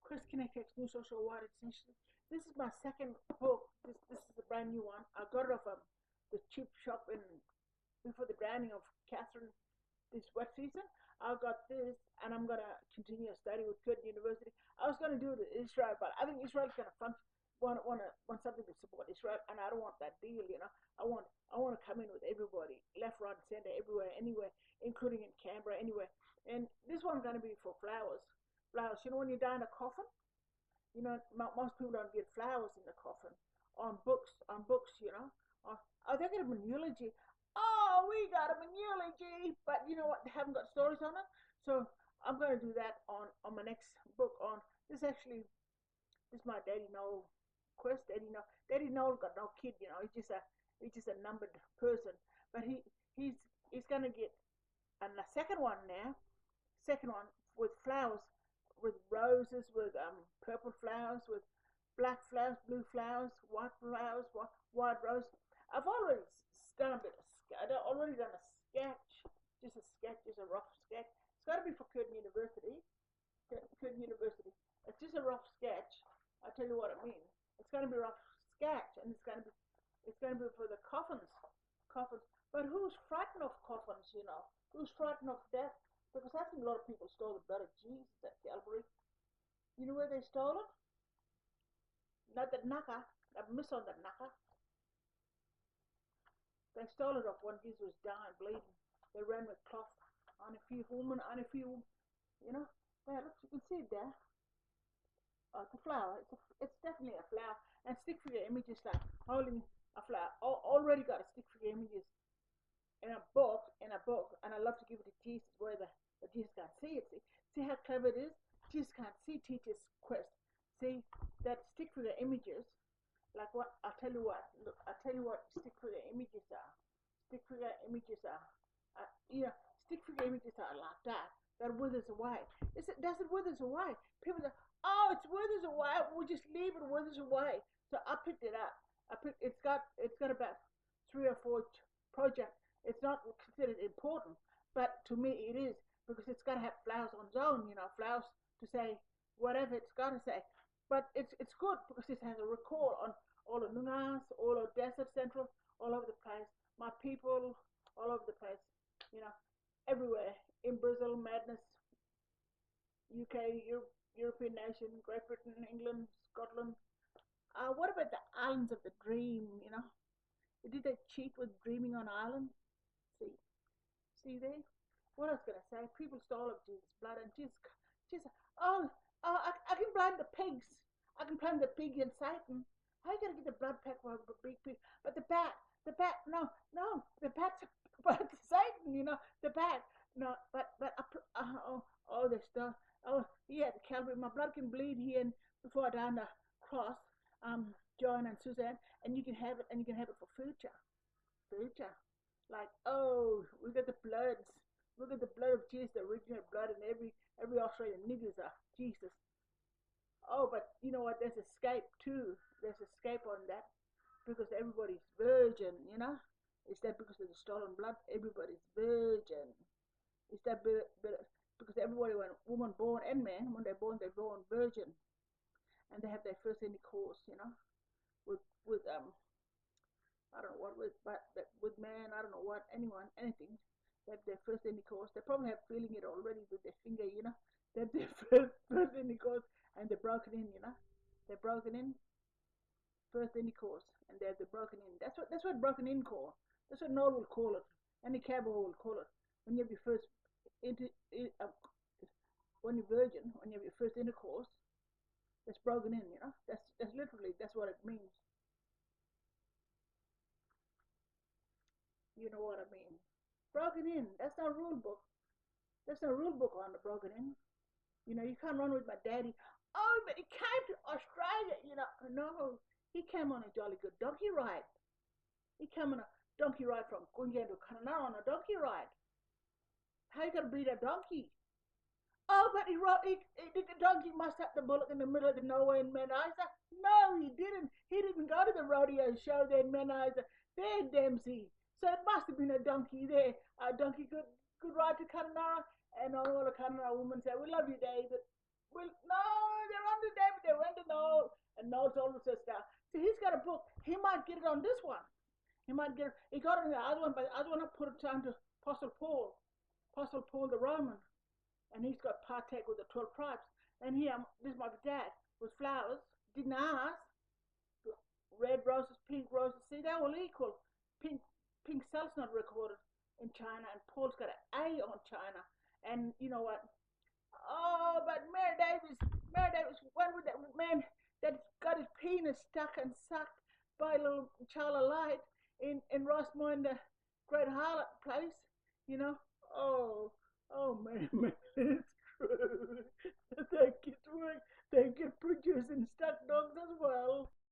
Chris Kinetics New Social Wide Essentially. This is my second book. This is a brand new one. I got it off the cheap shop in before the drowning of Catherine this wet season. I got this, and I'm gonna continue study with Curtin University. I was gonna do it in Israel, but I think Israel's gonna want something to support Israel, and I don't want that deal. I want to come in with everybody, left, right, and center, everywhere, anywhere, including in Canberra, anywhere. And this one's gonna be for flowers. Flowers. You know when you die in a coffin, most people don't get flowers in the coffin. On books. Oh, they get them in eulogy. Oh, we got them in eulogy, but you know what? They haven't got stories on it. So I'm going to do that on my next book. On this actually, this is my Daddy Noel quest. Daddy Noel got no kid. He's just a numbered person. But he's going to get a second one now. Second one with flowers, with roses, with purple flowers, with black flowers, blue flowers, white rose. I've already done a bit of I've already done a sketch, just a rough sketch. It's got to be for Curtin University. Curtin University. It's just a rough sketch. I'll tell you what I mean. It's going to be a rough sketch, and it's going to be for the coffins. But who's frightened of coffins? Who's frightened of death? Because I think a lot of people stole the blood of Jesus at Calvary. You know where they stole it? Not the Naka. I miss on the Naka. They stole it off when Jesus was dying, bleeding. They ran with cloth on a few women, There, look, you can see it there. Oh, it's a flower. It's definitely a flower. And stick figure images like holding a flower. Already got a stick figure images in a book, and I love to give it to Jesus where the Jesus can't see it. See how clever it is? Jesus can't see Teacher's quest. See that stick figure images. Like what? I'll tell you what. Look, I'll tell you what stick figure images are. Stick figure images are. Stick figure images are like that. That withers away. Does it withers away? People say, "Oh, it withers away. We'll just leave it withers away." So I picked it up. It's got about 3 or 4 projects. It's not considered important, but to me it is because it's got to have flowers on its own. Flowers to say whatever it's got to say. But it's good because it has a recall on all of Nungas, all of Desert Central, all over the place. My people, all over the place. Everywhere. In Brazil, madness, UK, European nation, Great Britain, England, Scotland. What about the islands of the dream? Did they cheat with dreaming on island? See there? What I was gonna say? People stole of Jesus' blood and just. I can blame the pigs. I can blame the pig and Satan. How you gonna get the blood pack from a big pig? But the bat, no, the bat's but Satan, the bat. No, but the stuff. Oh, yeah, the Calvary. My blood can bleed here and before I die on the cross. John and Suzanne, and you can have it, for future. Like, oh, we got the bloods. Look at the blood of Jesus, the original blood, and every Australian niggers are Jesus. Oh, but you know what? There's escape too. There's escape on that because everybody's virgin. Is that because of the stolen blood? Everybody's virgin. Is that because everybody, when woman born and man, when they're born virgin, and they have their first intercourse, with I don't know what with man, I don't know what, anything. They have their first intercourse. They probably have feeling it already with their finger, They have their first intercourse and they're broken in, They're broken in, first intercourse, and they're broken in. That's what broken in call. That's what Noel will call it. Any cowboy will call it. When you have your first when you're virgin, when you have your first intercourse, that's broken in, That's literally that's what it means. You know what I mean? Broken in. That's not a rule book. There's no rule book on the broken in. You can't run with my daddy. Oh, but he came to Australia, No, he came on a jolly good donkey ride. He came on a donkey ride from Queensland to Canada on a donkey ride. How you gonna breed a donkey? Oh, but the donkey must have the bullock in the middle of the nowhere in Mount Isa. No, he didn't. He didn't go to the rodeo show there in Mount Isa. There in Dempsey. So it must have been a donkey there. A donkey could ride to Kununurra, and all the Kununurra women say, "We love you, David." Well, no, they're on Paul's older sister. See, he's got a book. He might get it on this one. He might get it. He got it in the other one, but the other one I put it down to Apostle Paul. Apostle Paul the Roman. And he's got partake with the 12 tribes. And here, this is my dad with flowers. Didn't ask. Red roses, pink roses. See, they're all equal. Pink cell's not recorded in China, and Paul's got an A on China. And you know what? Oh, but Mary Davis, one with that man that got his penis stuck and sucked by a little child of light in Rossmore in the Great Harlot place, you know? Oh, oh man, it's true. They get work, they get producing stuck dogs as well.